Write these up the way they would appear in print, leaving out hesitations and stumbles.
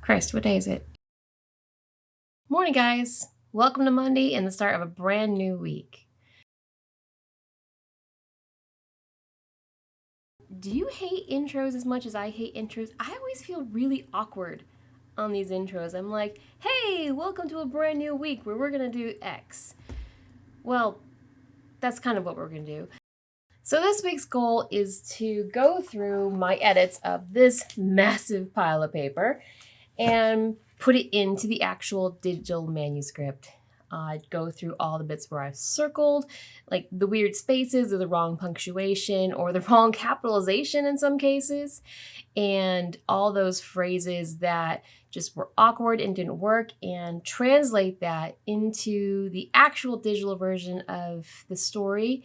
Christ, what day is it? Morning, guys. Welcome to Monday and the start of a brand new week. Do you hate intros as much as I hate intros? I always feel really awkward on these intros. I'm like, hey, welcome to a brand new week where we're going to do X. Well, that's kind of what we're going to do. So this week's goal is to go through my edits of this massive pile of paper and put it into the actual digital manuscript. I'd go through all the bits where I've circled, like the weird spaces or the wrong punctuation or the wrong capitalization in some cases, and all those phrases that just were awkward and didn't work, and translate that into the actual digital version of the story.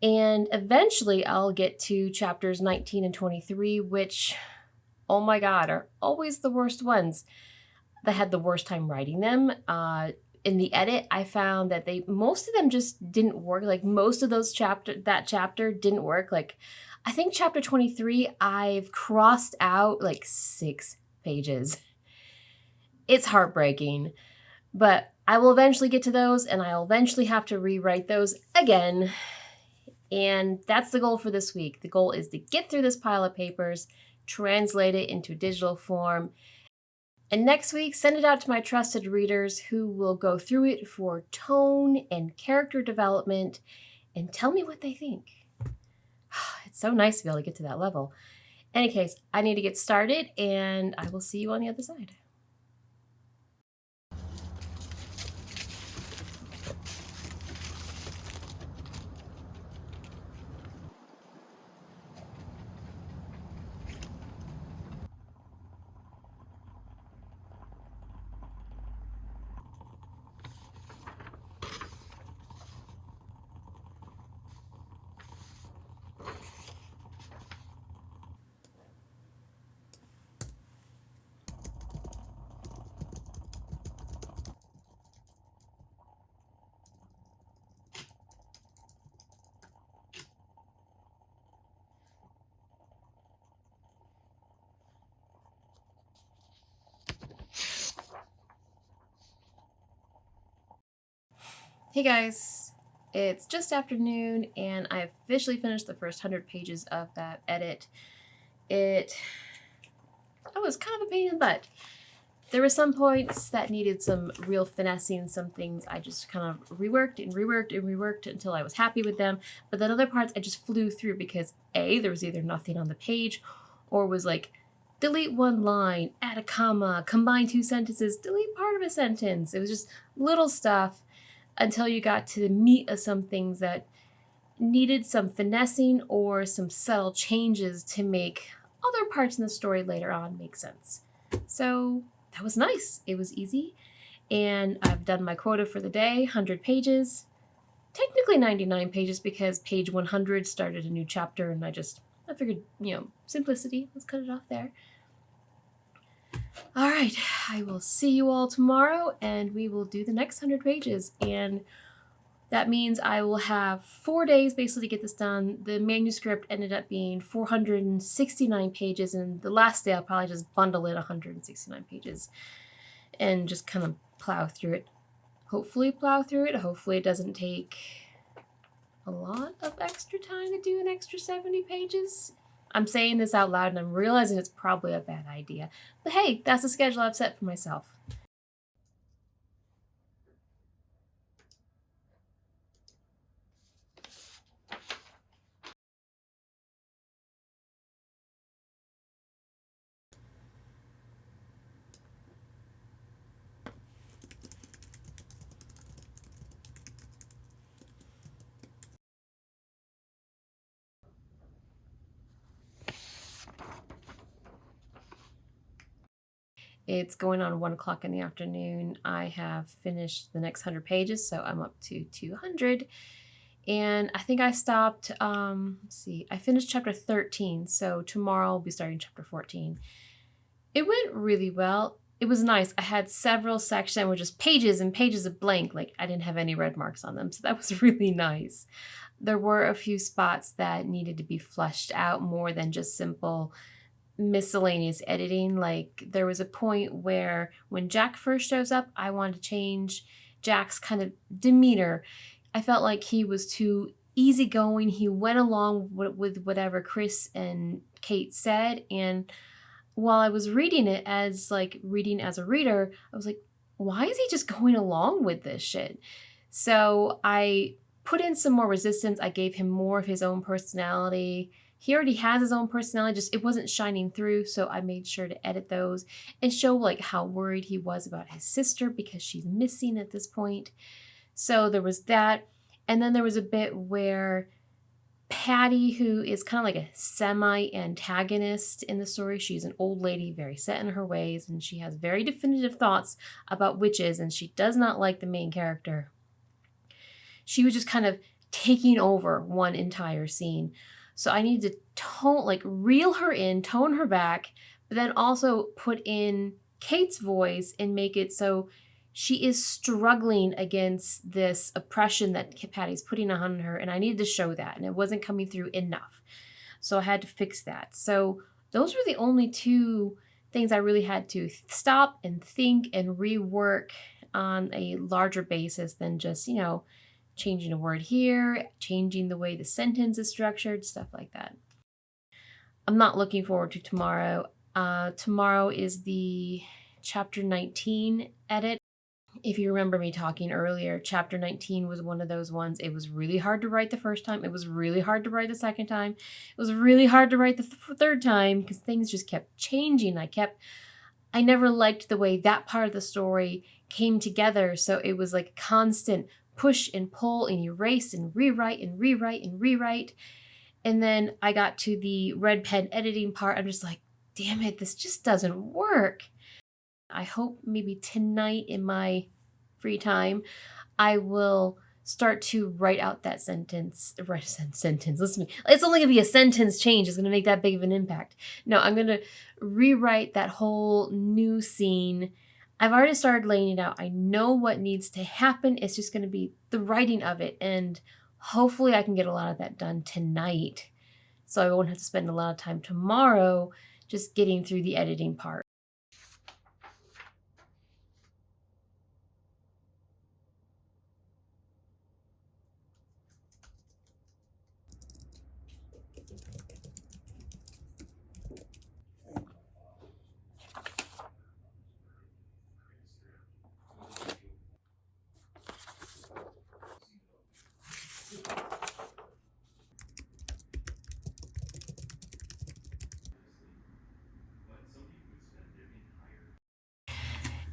And eventually I'll get to chapters 19 and 23, which, oh my God, are always the worst ones. That had the worst time writing them. In the edit, I found that most of them just didn't work. Like most of that chapter didn't work. Like I think chapter 23, I've crossed out like 6 pages. It's heartbreaking, but I will eventually get to those and I'll eventually have to rewrite those again. And that's the goal for this week. The goal is to get through this pile of papers, translate it into digital form, and next week, send it out to my trusted readers who will go through it for tone and character development and tell me what they think. It's so nice to be able to get to that level. In any case, I need to get started and I will see you on the other side. Hey guys, it's just afternoon and I officially finished the first 100 pages of that edit. It was kind of a pain in the butt. There were some points that needed some real finessing, some things I just kind of reworked until I was happy with them. But then other parts I just flew through because A, there was either nothing on the page or was like, delete one line, add a comma, combine 2 sentences, delete part of a sentence. It was just little stuff until you got to the meat of some things that needed some finessing or some subtle changes to make other parts in the story later on make sense. So that was nice. It was easy. And I've done my quota for the day, 100 pages. Technically 99 pages because page 100 started a new chapter and I figured, simplicity, let's cut it off there. All right, I will see you all tomorrow and we will do the next 100 pages. And that means I will have 4 days basically to get this done. The manuscript ended up being 469 pages, and the last day I'll probably just bundle in 169 pages and just kind of plow through it. Hopefully it doesn't take a lot of extra time to do an extra 70 pages. I'm saying this out loud and I'm realizing it's probably a bad idea. But hey, that's the schedule I've set for myself. It's going on 1 o'clock in the afternoon. I have finished the next 100 pages, so I'm up to 200. And I think I stopped, I finished chapter 13, so tomorrow I'll be starting chapter 14. It went really well. It was nice. I had several sections that were just pages and pages of blank, like I didn't have any red marks on them, so that was really nice. There were a few spots that needed to be fleshed out more than just simple miscellaneous editing. Like there was a point where when Jack first shows up, I wanted to change Jack's kind of demeanor. I felt like he was too easygoing. He went along with whatever Chris and Kate said. And while I was reading it as like reading as a reader, I was like, why is he just going along with this shit? So I put in some more resistance. I gave him more of his own personality. He already has his own personality, just it wasn't shining through. So I made sure to edit those and show like how worried he was about his sister because she's missing at this point. So there was that. And then there was a bit where Patty, who is kind of like a semi-antagonist in the story, she's an old lady, very set in her ways, and she has very definitive thoughts about witches, and she does not like the main character. She was just kind of taking over one entire scene. So I need to reel her in, tone her back, but then also put in Kate's voice and make it so she is struggling against this oppression that Patty's putting on her, and I needed to show that, and it wasn't coming through enough. So I had to fix that. So those were the only two things I really had to stop and think and rework on a larger basis than just, changing a word here, changing the way the sentence is structured, stuff like that. I'm not looking forward to tomorrow. Tomorrow is the chapter 19 edit. If you remember me talking earlier, chapter 19 was one of those ones. It was really hard to write the first time. It was really hard to write the second time. It was really hard to write the third time because things just kept changing. I never liked the way that part of the story came together. So it was like constant push and pull and erase and rewrite and rewrite and rewrite. And then I got to the red pen editing part. I'm just like, damn it, this just doesn't work. I hope maybe tonight in my free time, I will start to write out that sentence. Sentence. Listen to me. It's only going to be a sentence change. It's going to make that big of an impact. No, I'm going to rewrite that whole new scene. I've already started laying it out. I know what needs to happen. It's just going to be the writing of it. And hopefully I can get a lot of that done tonight. So I won't have to spend a lot of time tomorrow just getting through the editing part.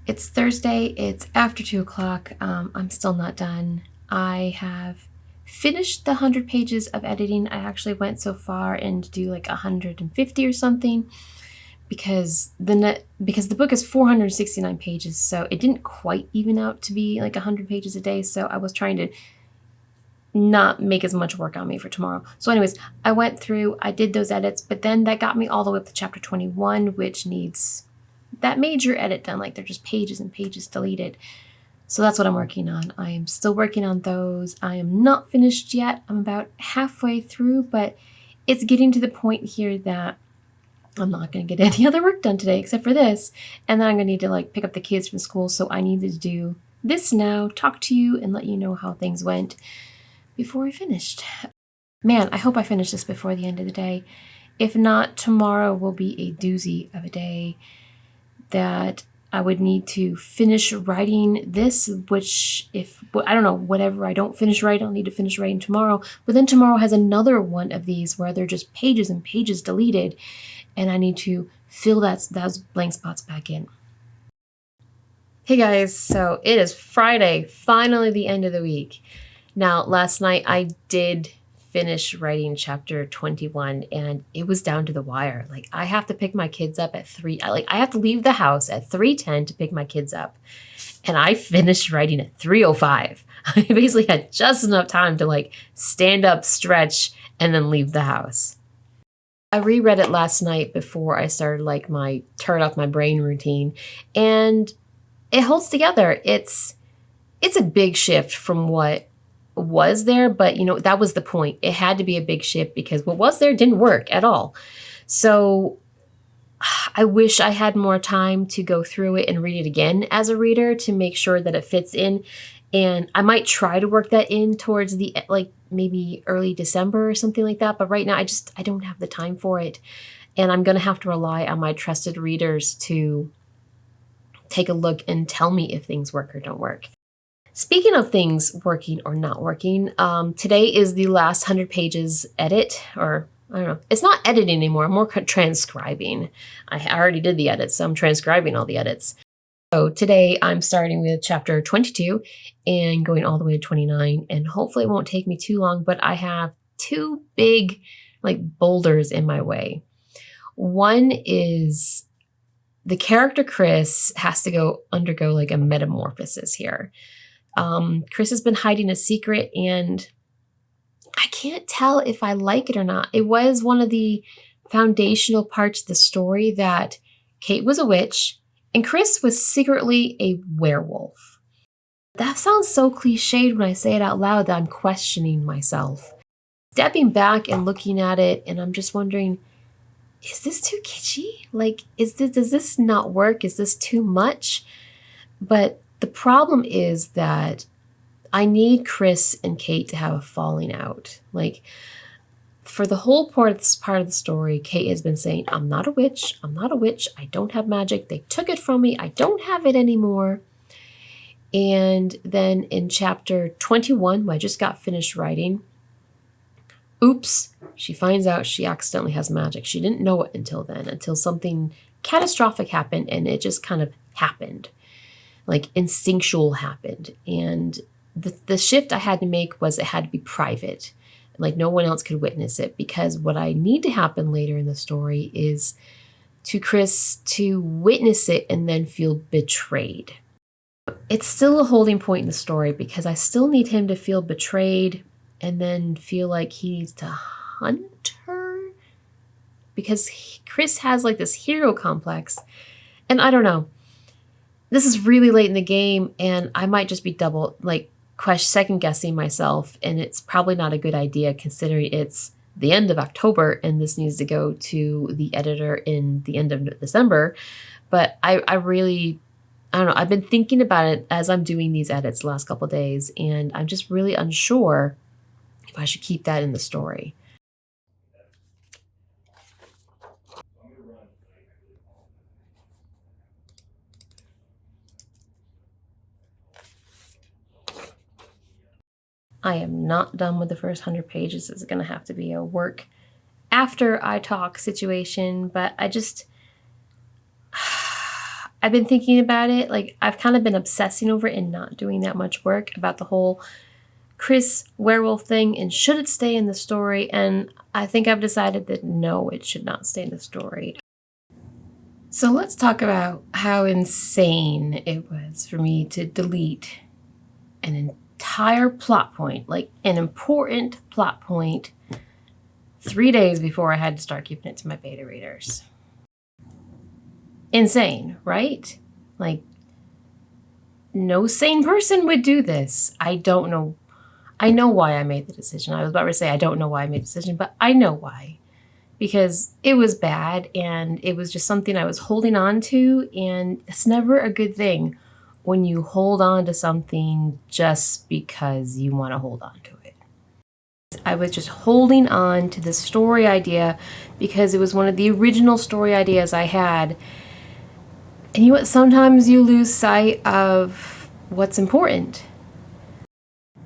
It's Thursday. It's after 2 o'clock. I'm still not done. I have finished the 100 pages of editing. I actually went so far and to do like 150 or something because the book is 469 pages, so it didn't quite even out to be like 100 pages a day. So I was trying to not make as much work on me for tomorrow. So anyways, I went through, I did those edits, but then that got me all the way up to chapter 21, which needs that major edit done. Like they're just pages and pages deleted. So that's what I'm working on. I am still working on those. I am not finished yet. I'm about halfway through, but it's getting to the point here that I'm not going to get any other work done today except for this. And then I'm going to need to like pick up the kids from school. So I needed to do this now, talk to you and let you know how things went before I finished. Man, I hope I finish this before the end of the day. If not, tomorrow will be a doozy of a day that I would need to finish writing this, which whatever I don't finish writing, I'll need to finish writing tomorrow. But then tomorrow has another one of these where they're just pages and pages deleted, and I need to fill those blank spots back in. Hey guys, so it is Friday, finally the end of the week. Now, last night I did finish writing chapter 21 and it was down to the wire. Like I have to pick my kids up at 3. I have to leave the house at 3:10 to pick my kids up. And I finished writing at 3:05. I basically had just enough time to like stand up, stretch, and then leave the house. I reread it last night before I started like my turn off my brain routine, and it holds together. It's a big shift from what was there, but that was the point. It had to be a big shift because what was there didn't work at all. So I wish I had more time to go through it and read it again as a reader to make sure that it fits in. And I might try to work that in towards the, like, maybe early December or something like that. But right now, I don't have the time for it. And I'm going to have to rely on my trusted readers to take a look and tell me if things work or don't work. Speaking of things working or not working, today is the last 100 pages edit, or I don't know. It's not editing anymore. I'm more transcribing. I already did the edits, so I'm transcribing all the edits. So today I'm starting with chapter 22 and going all the way to 29, and hopefully it won't take me too long, but I have two big, like, boulders in my way. One is the character Chris has to undergo like a metamorphosis here. Chris has been hiding a secret, and I can't tell if I like it or not. It was one of the foundational parts of the story that Kate was a witch and Chris was secretly a werewolf. That sounds so cliched when I say it out loud that I'm questioning myself. Stepping back and looking at it, and I'm just wondering, is this too kitschy? Like, does this not work? Is this too much? But the problem is that I need Chris and Kate to have a falling out. Like, for the whole part of the story, Kate has been saying, I'm not a witch. I'm not a witch. I don't have magic. They took it from me. I don't have it anymore. And then in chapter 21, I just got finished writing, oops, she finds out she accidentally has magic. She didn't know it until then, until something catastrophic happened, and it just kind of happened. Like, instinctual happened. And the shift I had to make was it had to be private. Like, no one else could witness it, because what I need to happen later in the story is to Chris to witness it and then feel betrayed. It's still a holding point in the story because I still need him to feel betrayed and then feel like he needs to hunt her, because Chris has like this hero complex. And I don't know. This is really late in the game, and I might just be second guessing myself, and it's probably not a good idea considering it's the end of October and this needs to go to the editor in the end of December. But I don't know. I've been thinking about it as I'm doing these edits the last couple of days, and I'm just really unsure if I should keep that in the story. I am not done with the first 100 pages. It's going to have to be a work after I talk situation, but I've been thinking about it. Like, I've kind of been obsessing over it and not doing that much work about the whole Chris werewolf thing, and should it stay in the story? And I think I've decided that no, it should not stay in the story. So let's talk about how insane it was for me to delete an entire plot point, like an important plot point, 3 days before I had to start giving it to my beta readers. Insane, right? Like, no sane person would do this. I don't know. I know why I made the decision. I was about to say I don't know why I made the decision, but I know why. Because it was bad, and it was just something I was holding on to, and it's never a good thing when you hold on to something just because you want to hold on to it. I was just holding on to the story idea because it was one of the original story ideas I had. And you know what? Sometimes you lose sight of what's important.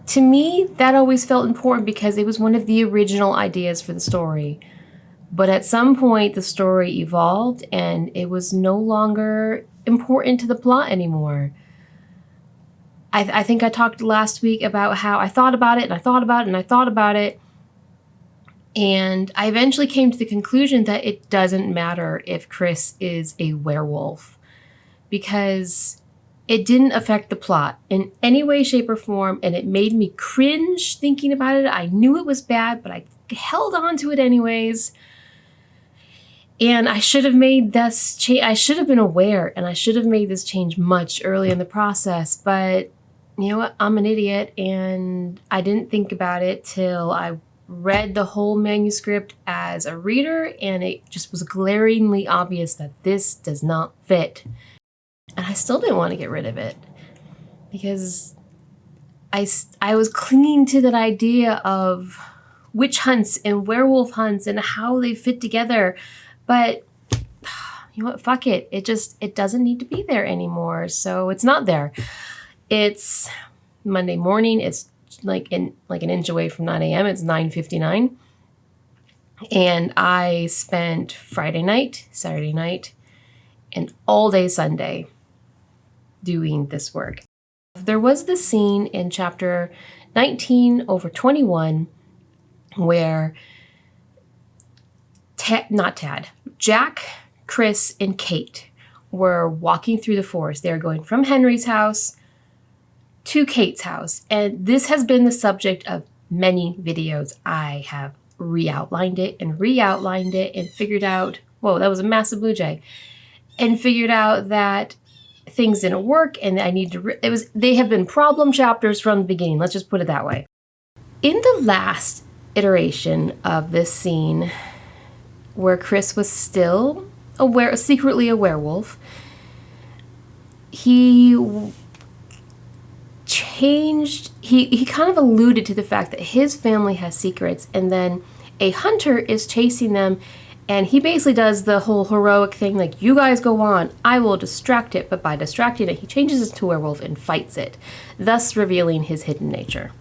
To me, that always felt important because it was one of the original ideas for the story. But at some point, the story evolved and it was no longer important to the plot anymore. I think I talked last week about how I thought about it and I thought about it and I thought about it. And I eventually came to the conclusion that it doesn't matter if Chris is a werewolf, because it didn't affect the plot in any way, shape, or form, and it made me cringe thinking about it. I knew it was bad, but I held on to it anyways. And I should have made this change. I should have been aware, and I should have made this change much earlier in the process. But you know what? I'm an idiot, and I didn't think about it till I read the whole manuscript as a reader, and it just was glaringly obvious that this does not fit. And I still didn't want to get rid of it because I was clinging to that idea of witch hunts and werewolf hunts and how they fit together. But you know what? Fuck it. It doesn't need to be there anymore. So it's not there. It's Monday morning. It's like an inch away from 9 a.m. It's 9:59. And I spent Friday night, Saturday night, and all day Sunday doing this work. There was this scene in chapter 19/21 where Jack, Chris, and Kate were walking through the forest. They were going from Henry's house to Kate's house. And this has been the subject of many videos. I have re-outlined it and figured out, whoa, that was a massive blue jay, and figured out that things didn't work and I need to, they have been problem chapters from the beginning. Let's just put it that way. In the last iteration of this scene where Chris was still secretly a werewolf, he kind of alluded to the fact that his family has secrets, and then a hunter is chasing them, and he basically does the whole heroic thing, like, you guys go on, I will distract it, but by distracting it, he changes it to a werewolf and fights it, thus revealing his hidden nature.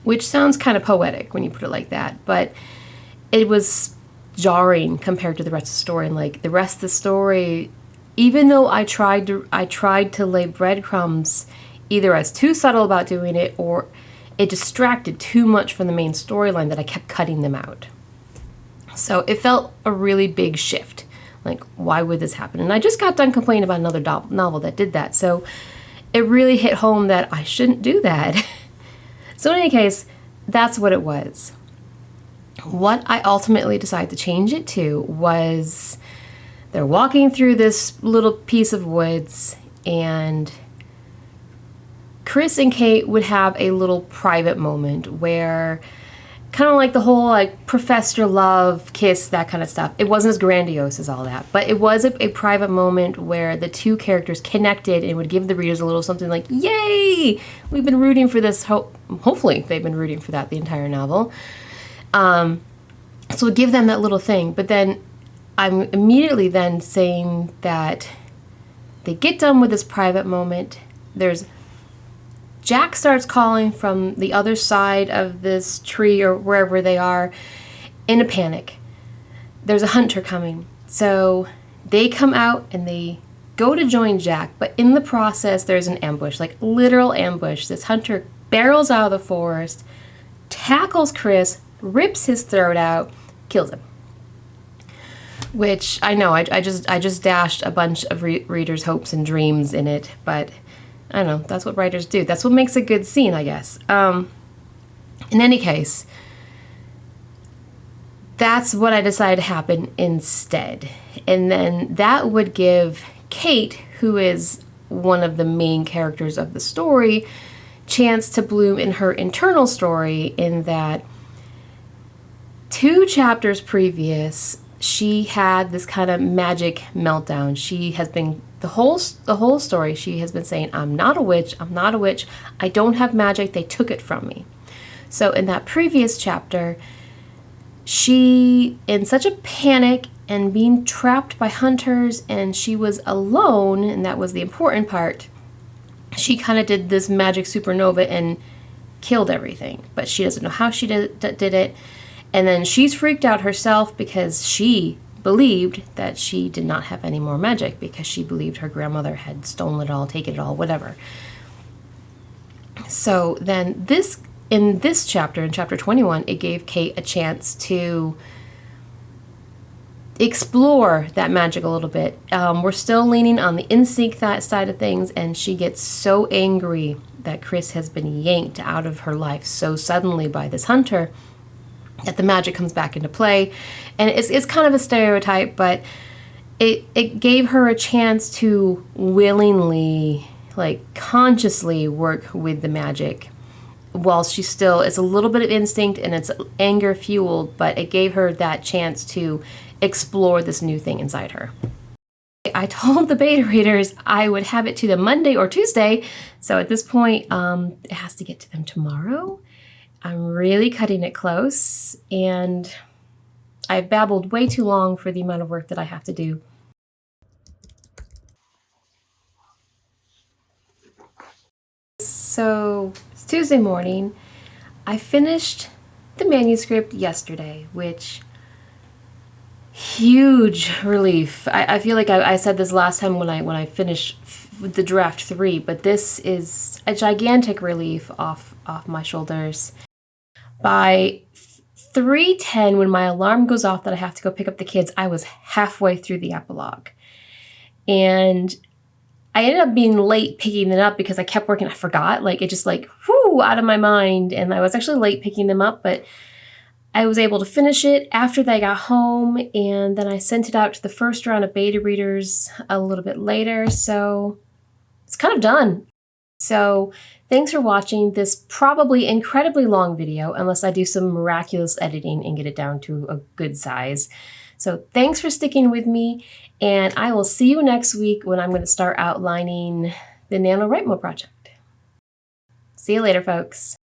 Which sounds kind of poetic when you put it like that, but it was jarring compared to the rest of the story. And like the rest of the story, even though I tried to lay breadcrumbs, either I was too subtle about doing it or it distracted too much from the main storyline, that I kept cutting them out. So it felt a really big shift. Like, why would this happen? And I just got done complaining about another novel that did that. So it really hit home that I shouldn't do that. So in any case, that's what it was. What I ultimately decided to change it to was they're walking through this little piece of woods, and Chris and Kate would have a little private moment where, kind of like the whole like profess your love, kiss, that kind of stuff. It wasn't as grandiose as all that, but it was a private moment where the two characters connected and would give the readers a little something like, yay, we've been rooting for this. Hopefully they've been rooting for that the entire novel. So give them that little thing. But then I'm immediately then saying that they get done with this private moment. Jack starts calling from the other side of this tree or wherever they are in a panic. There's a hunter coming. So they come out and they go to join Jack, but in the process there's an ambush, like literal ambush. This hunter barrels out of the forest, tackles Chris, rips his throat out, kills him. Which I know I just dashed a bunch of readers' hopes and dreams in it, but I don't know, that's what writers do. That's what makes a good scene, I guess. In any case, that's what I decided to happen instead. And then that would give Kate, who is one of the main characters of the story, chance to bloom in her internal story, in that 2 chapters previous, she had this kind of magic meltdown. She has been, the whole story, she has been saying, I'm not a witch, I don't have magic, they took it from me. So in that previous chapter, she, in such a panic and being trapped by hunters, and she was alone, and that was the important part, she kind of did this magic supernova and killed everything. But she doesn't know how she did it. And then she's freaked out herself because she believed that she did not have any more magic, because she believed her grandmother had stolen it all, taken it all, whatever. So then in this chapter, in chapter 21, it gave Kate a chance to explore that magic a little bit. We're still leaning on the instinct side of things, and she gets so angry that Chris has been yanked out of her life so suddenly by this hunter that the magic comes back into play. And it's kind of a stereotype, but it gave her a chance to willingly, like consciously work with the magic while she's still, it's a little bit of instinct and it's anger fueled, but it gave her that chance to explore this new thing inside her. I told the beta readers I would have it to them Monday or Tuesday, so at this point, it has to get to them tomorrow. I'm really cutting it close, and I've babbled way too long for the amount of work that I have to do. So it's Tuesday morning. I finished the manuscript yesterday, which, huge relief. I feel like I said this last time when I finished the draft 3, but this is a gigantic relief off my shoulders. By 3:10, when my alarm goes off that I have to go pick up the kids, I was halfway through the epilogue. And I ended up being late picking it up because I kept working. I forgot, like it just like, whoo, out of my mind. And I was actually late picking them up, but I was able to finish it after they got home. And then I sent it out to the first round of beta readers a little bit later. So it's kind of done. So thanks for watching this probably incredibly long video, unless I do some miraculous editing and get it down to a good size. So thanks for sticking with me, and I will see you next week when I'm going to start outlining the NaNoWriMo project. See you later, folks.